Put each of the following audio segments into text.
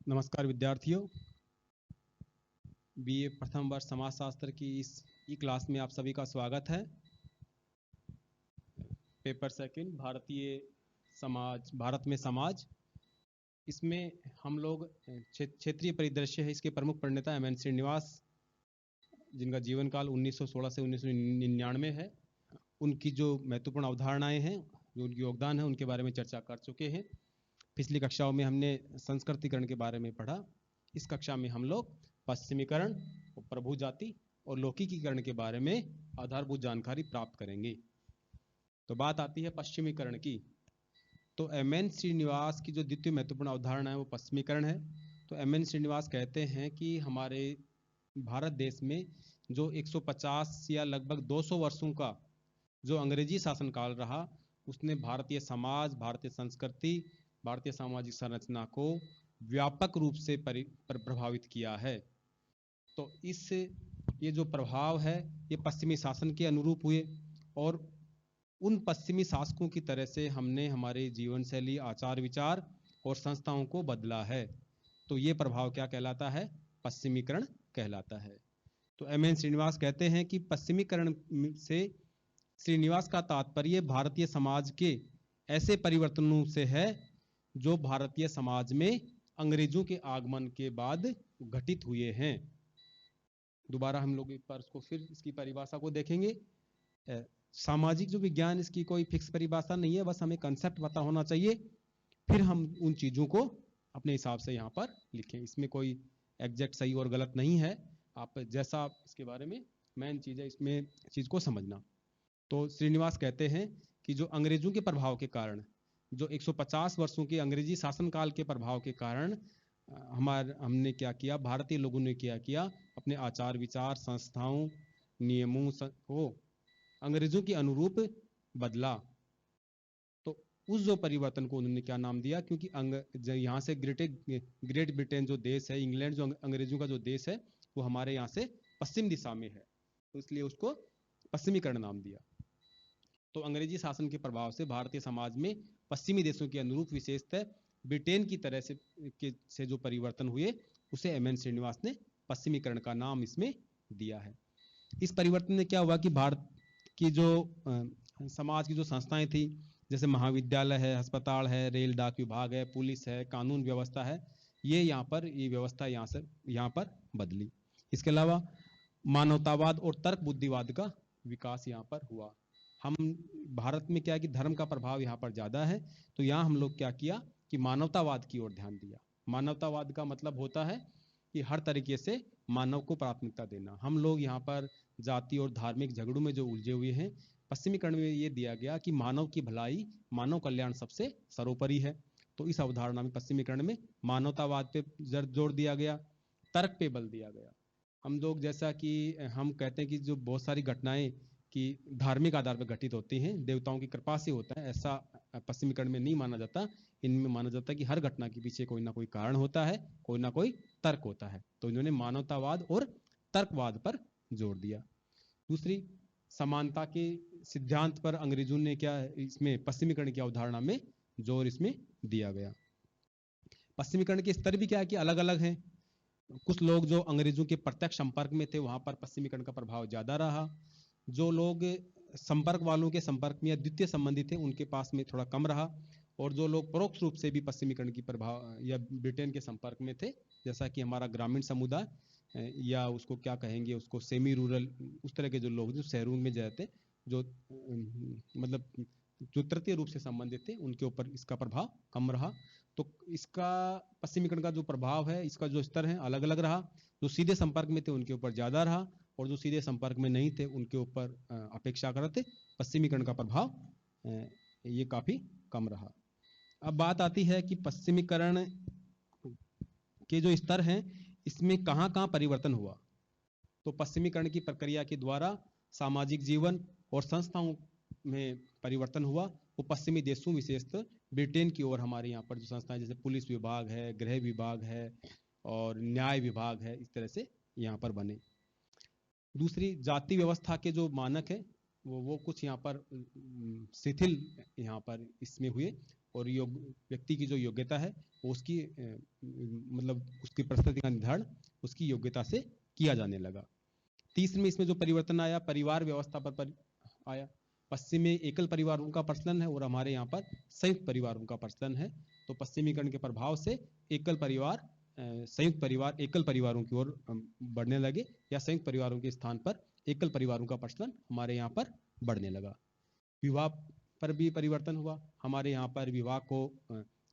नमस्कार विद्यार्थियों, बीए प्रथम वर्ष समाजशास्त्र की इस ई क्लास में आप सभी का स्वागत है। पेपर सेकंड भारतीय समाज, भारत में समाज, इसमें हम लोग क्षेत्रीय परिदृश्य है। इसके प्रमुख प्रणेता एम एन श्रीनिवास, जिनका जीवन काल 1916 से 1999 है। उनकी जो महत्वपूर्ण अवधारणाएं हैं, जो उनकी योगदान है, उनके बारे में चर्चा कर चुके हैं। पिछली कक्षाओं में हमने संस्कृतिकरण के बारे में पढ़ा। इस कक्षा में हम लोग पश्चिमीकरण, प्रभु जाति और लौकिकीकरण के बारे में आधारभूत जानकारी प्राप्त करेंगे। तो बात आती है पश्चिमीकरण की। तो एम एन श्रीनिवास की जो द्वितीय महत्वपूर्ण अवधारणा है वो पश्चिमीकरण है। तो एम एन श्रीनिवास कहते हैं कि हमारे भारत देश में जो 150 या लगभग 200 वर्षों का जो अंग्रेजी शासनकाल रहा, उसने भारतीय समाज, भारतीय संस्कृति, भारतीय सामाजिक संरचना को व्यापक रूप से प्रभावित किया है। तो ये जो प्रभाव है ये पश्चिमी शासन के अनुरूप हुए और उन पश्चिमी शासकों की तरह से हमने हमारे जीवन शैली, आचार विचार और संस्थाओं को बदला है। तो ये प्रभाव क्या कहलाता है? पश्चिमीकरण कहलाता है। तो एम एन श्रीनिवास कहते हैं कि पश्चिमीकरण से श्रीनिवास का तात्पर्य भारतीय समाज के ऐसे परिवर्तनों से है जो भारतीय समाज में अंग्रेजों के आगमन के बाद घटित हुए हैं। दोबारा हम लोग एक बार उसको फिर इसकी परिभाषा को देखेंगे। सामाजिक जो विज्ञान, इसकी कोई फिक्स परिभाषा नहीं है, बस हमें कंसेप्ट पता होना चाहिए, फिर हम उन चीजों को अपने हिसाब से यहाँ पर लिखें। इसमें कोई एग्जैक्ट सही और गलत नहीं है, आप जैसा इसके बारे में मेन चीज है इसमें चीज को समझना। तो श्रीनिवास कहते हैं कि जो अंग्रेजों के प्रभाव के कारण, जो 150 वर्षों के अंग्रेजी शासनकाल के प्रभाव के कारण हमने क्या किया, भारतीय लोगों ने क्या किया, अपने आचार विचार, संस्थाओं, नियमों को अंग्रेजों के अनुरूप बदला। तो उस जो परिवर्तन को उन्होंने क्या नाम दिया, क्योंकि यहाँ से ग्रेट ब्रिटेन जो देश है, इंग्लैंड जो अंग्रेजों का जो देश है, वो हमारे यहाँ से पश्चिम दिशा में है, तो इसलिए उसको पश्चिमीकरण नाम दिया। तो अंग्रेजी शासन के प्रभाव से भारतीय समाज में पश्चिमी देशों के अनुरूप विशेषतः ब्रिटेन की तरह से जो परिवर्तन हुए, उसे एम एन श्रीनिवास ने पश्चिमीकरण का नाम इसमें दिया है। इस परिवर्तन में क्या हुआ कि भारत की जो समाज की जो संस्थाएं थी, जैसे महाविद्यालय है, अस्पताल है, रेल डाक विभाग है, पुलिस है, कानून व्यवस्था है, ये व्यवस्था यहाँ पर बदली। इसके अलावा मानवतावाद और तर्क बुद्धिवाद का विकास यहाँ पर हुआ। हम भारत में क्या है कि धर्म का प्रभाव यहाँ पर ज्यादा है, तो यहाँ हम लोग क्या किया कि मानवतावाद की ओर ध्यान दिया। मानवतावाद का मतलब होता है कि हर तरीके से मानव को प्राथमिकता देना। हम लोग यहाँ पर जाति और धार्मिक झगड़ों में जो उलझे हुए हैं, पश्चिमीकरण में ये दिया गया कि मानव की भलाई, मानव कल्याण सबसे सर्वोपरि है। तो इस अवधारणा में पश्चिमीकरण में मानवतावाद पे जोर दिया गया, तर्क पे बल दिया गया। हम लोग जैसा कि हम कहते हैं कि जो बहुत सारी घटनाएं कि धार्मिक आधार पर घटित होती हैं, देवताओं की कृपा से होता है, ऐसा पश्चिमीकरण में नहीं माना जाता। इनमें माना जाता है कि हर घटना के पीछे कोई ना कोई कारण होता है, कोई ना कोई तर्क होता है। तो इन्होंने मानवतावाद और तर्कवाद पर जोर दिया। दूसरी, समानता के सिद्धांत पर अंग्रेजों ने क्या इसमें पश्चिमीकरण की अवधारणा में जोर इसमें दिया गया। पश्चिमीकरण के स्तर भी क्या है कि अलग अलग हैं। कुछ लोग जो अंग्रेजों के प्रत्यक्ष संपर्क में थे, वहां पर पश्चिमीकरण का प्रभाव ज्यादा रहा। जो लोग संपर्क वालों के संपर्क में या द्वितीय संबंधी थे, उनके पास में थोड़ा कम रहा। और जो लोग परोक्ष रूप से भी पश्चिमीकरण की प्रभाव या ब्रिटेन के संपर्क में थे, जैसा कि हमारा ग्रामीण समुदाय या उसको क्या कहेंगे, उसको सेमी रूरल, उस तरह के जो लोग जो शहरों में जाते, जो मतलब जो तृतीय रूप से संबंधित थे, उनके ऊपर इसका प्रभाव कम रहा। तो इसका पश्चिमीकरण का जो प्रभाव है, इसका जो स्तर है अलग अलग रहा। जो सीधे संपर्क में थे उनके ऊपर ज्यादा रहा, और जो सीधे संपर्क में नहीं थे उनके ऊपर अपेक्षाकृत पश्चिमीकरण का प्रभाव ये काफी कम रहा। अब बात आती है कि पश्चिमीकरण के जो स्तर हैं, इसमें कहां कहां परिवर्तन हुआ। तो पश्चिमीकरण की प्रक्रिया के द्वारा सामाजिक जीवन और संस्थाओं में परिवर्तन हुआ। वो पश्चिमी देशों, विशेषतः ब्रिटेन की ओर हमारे यहाँ पर जो संस्थाएं, जैसे पुलिस विभाग है, गृह विभाग है और न्याय विभाग है, इस तरह से यहाँ पर बने। दूसरी, जाति व्यवस्था के जो मानक है वो कुछ यहाँ पर शिथिल यहाँ पर इसमें हुए। और व्यक्ति की जो योग्यता है वो उसकी मतलब उसकी परिस्थिति का निर्धारण उसकी योग्यता से किया जाने लगा। तीसरे में इसमें जो परिवर्तन आया, परिवार व्यवस्था पर आया। पश्चिम में एकल परिवारों का प्रचलन है और हमारे यहाँ पर संयुक्त परिवारों का प्रचलन है। तो पश्चिमीकरण के प्रभाव से एकल परिवार, संयुक्त परिवार एकल परिवारों की ओर बढ़ने लगे, या संयुक्त परिवारों के स्थान पर एकल परिवारों का प्रचलन हमारे यहाँ पर बढ़ने लगा। विवाह पर भी परिवर्तन हुआ। हमारे यहाँ पर विवाह को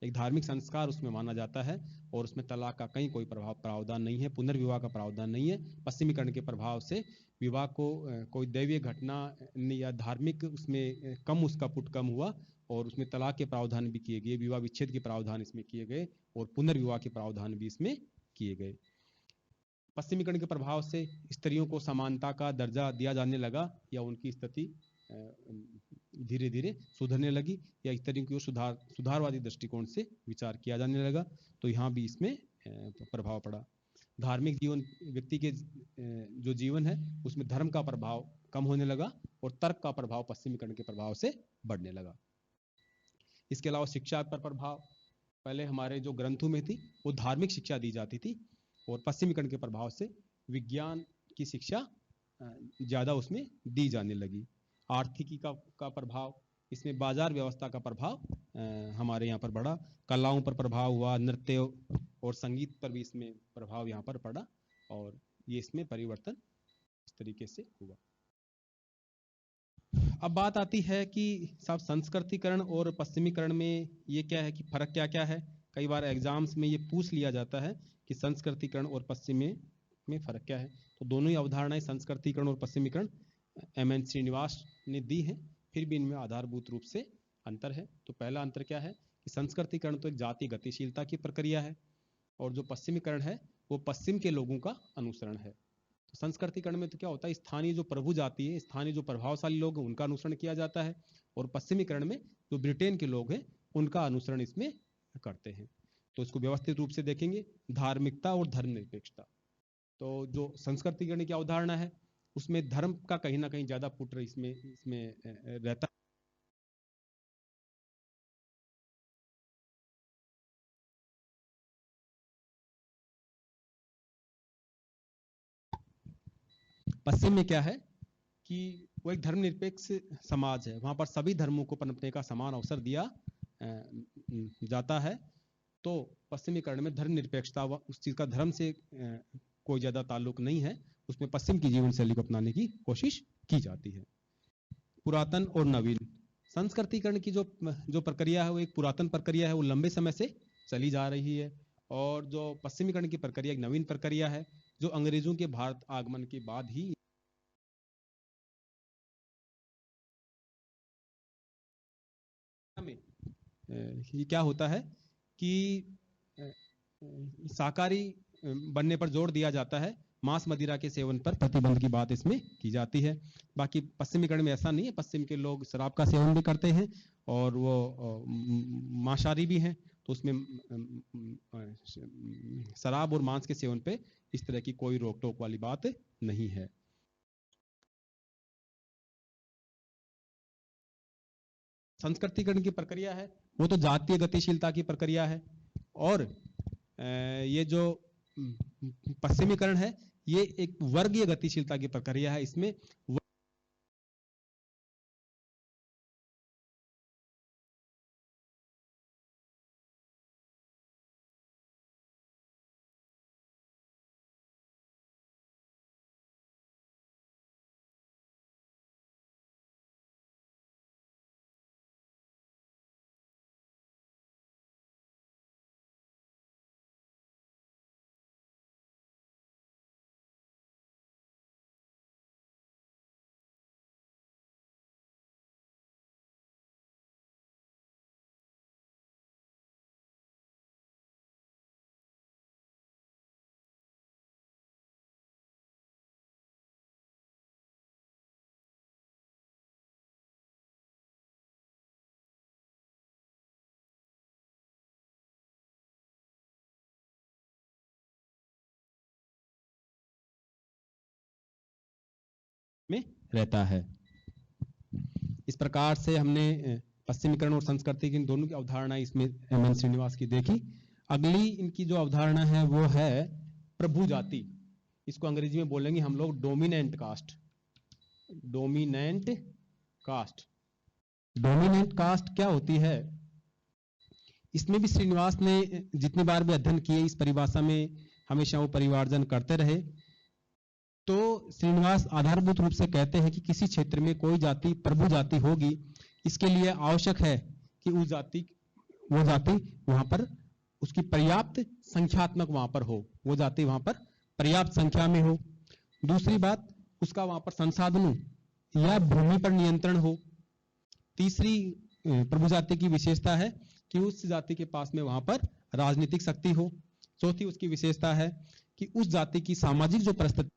एक धार्मिक संस्कार उसमें माना जाता है और उसमें तलाक का कहीं कोई प्रावधान नहीं है, पुनर्विवाह का प्रावधान नहीं है। पश्चिमीकरण के प्रभाव से विवाह को कोई दैवीय घटना या धार्मिक उसमें कम उसका पुट कम हुआ और उसमें तलाक के प्रावधान भी किए गए, विवाह विच्छेद के प्रावधान इसमें किए गए और पुनर्विवाह के प्रावधान भी इसमें किए गए। पश्चिमीकरण के प्रभाव से स्त्रियों को समानता का दर्जा दिया जाने लगा या उनकी स्थिति धीरे धीरे सुधरने लगी या स्त्रियों की सुधारवादी दृष्टिकोण से विचार किया जाने लगा। तो यहाँ भी इसमें प्रभाव पड़ा। धार्मिक जीवन, व्यक्ति के जो जीवन है उसमें धर्म का प्रभाव कम होने लगा और तर्क का प्रभाव पश्चिमीकरण के प्रभाव से बढ़ने लगा। इसके अलावा शिक्षा पर प्रभाव, पहले हमारे जो ग्रंथों में थी वो धार्मिक शिक्षा दी जाती थी और पश्चिमीकरण के प्रभाव से विज्ञान की शिक्षा ज्यादा उसमें दी जाने लगी। आर्थिकी का प्रभाव, इसमें बाजार व्यवस्था का प्रभाव हमारे यहाँ पर बढ़ा। कलाओं पर प्रभाव हुआ, नृत्य और संगीत पर भी इसमें प्रभाव यहाँ पर पड़ा और ये इसमें परिवर्तन इस तरीके से हुआ। अब बात आती है कि साहब संस्कृतिकरण और पश्चिमीकरण में ये क्या है कि फर्क क्या क्या है। कई बार एग्जाम्स में ये पूछ लिया जाता है कि संस्कृतिकरण और पश्चिमी में फर्क क्या है। तो दोनों ही अवधारणाएं संस्कृतिकरण और पश्चिमीकरण एम.एन. श्रीनिवास ने दी है, फिर भी इनमें आधारभूत रूप से अंतर है। तो पहला अंतर क्या है कि संस्कृतिकरण तो एक जाति गतिशीलता की प्रक्रिया है और जो पश्चिमीकरण है वो पश्चिम के लोगों का अनुसरण है। तो संस्कृतिकरण में तो क्या होता है, स्थानीय जो प्रभु जाति है, स्थानीय जो प्रभावशाली लोग हैं उनका अनुसरण किया जाता है और पश्चिमीकरण में जो ब्रिटेन के लोग हैं उनका अनुसरण इसमें करते हैं। तो इसको व्यवस्थित रूप से देखेंगे, धार्मिकता और धर्मनिरपेक्षता। तो जो संस्कृतिकरण की अवधारणा है उसमें धर्म का कहीं ना कहीं ज्यादा पुट इसमें रहता है। पश्चिम में क्या है कि वो एक धर्मनिरपेक्ष समाज है, वहां पर सभी धर्मों को पनपने का समान अवसर दिया जाता है। तो पश्चिमीकरण में धर्मनिरपेक्षता उस चीज का धर्म से कोई ज्यादा ताल्लुक नहीं है, उसमें पश्चिम की जीवन शैली को अपनाने की कोशिश की जाती है। पुरातन और नवीन, संस्कृतिकरण की जो जो प्रक्रिया है वो एक पुरातन प्रक्रिया है, वो लंबे समय से चली जा रही है और जो पश्चिमीकरण की प्रक्रिया एक नवीन प्रक्रिया है जो अंग्रेजों के भारत आगमन के बाद ही में ये क्या होता है कि शाकाहारी बनने पर जोर दिया जाता है, मांस मदिरा के सेवन पर प्रतिबंध की बात इसमें की जाती है। बाकी पश्चिमीकरण में ऐसा नहीं है, पश्चिम के लोग शराब का सेवन भी करते हैं और वो मांसाहारी भी हैं। तो उसमें शराब और मांस के सेवन पे इस तरह की कोई रोक टोक वाली बात नहीं है। संस्कृतिकरण की प्रक्रिया है वो तो जातीय गतिशीलता की प्रक्रिया है और ये जो पश्चिमीकरण है ये एक वर्गीय गतिशीलता की प्रक्रिया है। इसमें में रहता है। इस प्रकार से हमने पश्चिमीकरण और संस्कृति की इन दोनों की अवधारणा इसमें एम.एन. श्रीनिवास की देखी। अगली इनकी जो अवधारणा है वो है प्रभु जाति। इसको अंग्रेजी में बोलेंगे हम लोग dominant caste. Dominant caste, dominant caste क्या होती है? इसमें भी श्रीनिवास ने जितनी बार भी अध्ययन किए इस परिभाषा में हमेशा वो परिवार्जन करते रहे। तो श्रीनिवास आधारभूत रूप से कहते हैं कि किसी क्षेत्र में कोई जाति प्रभु जाति होगी, इसके लिए आवश्यक है कि वो जाति वहां पर उसकी पर्याप्त संख्यात्मक वहां पर हो, वो जाति वहां पर पर्याप्त संख्या में हो। दूसरी बात, उसका वहां पर संसाधनों या भूमि पर नियंत्रण हो। तीसरी प्रभु जाति की विशेषता है कि उस जाति के पास में वहां पर राजनीतिक शक्ति हो। चौथी उसकी विशेषता है कि उस जाति की सामाजिक जो परिस्थिति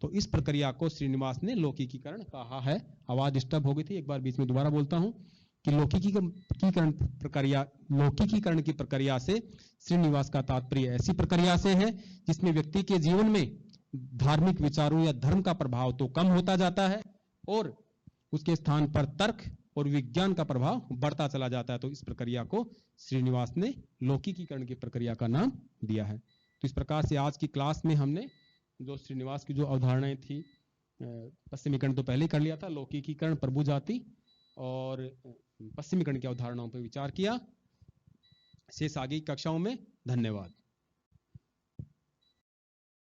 तो इस प्रक्रिया को श्रीनिवास ने लौकिकीकरण कहा है। आवाज डिस्टर्ब हो गई थी, एक बार बीच में दोबारा बोलता हूं कि लौकिकीकरण की प्रक्रिया से श्रीनिवास का तात्पर्य ऐसी प्रक्रिया से है जिसमें व्यक्ति के जीवन में धार्मिक विचारों या धर्म का प्रभाव तो कम होता जाता है और उसके स्थान पर तर्क और विज्ञान का प्रभाव बढ़ता चला जाता है। तो इस प्रक्रिया को श्रीनिवास ने लौकिकीकरण की प्रक्रिया का नाम दिया है। तो इस प्रकार से आज की क्लास में हमने जो श्रीनिवास की जो अवधारणाएं थी, पश्चिमीकरण तो पहले ही कर लिया था, लौकिकीकरण, प्रभु जाति और पश्चिमीकरण की अवधारणाओं पर विचार किया। शेष आगे की कक्षाओं में। धन्यवाद।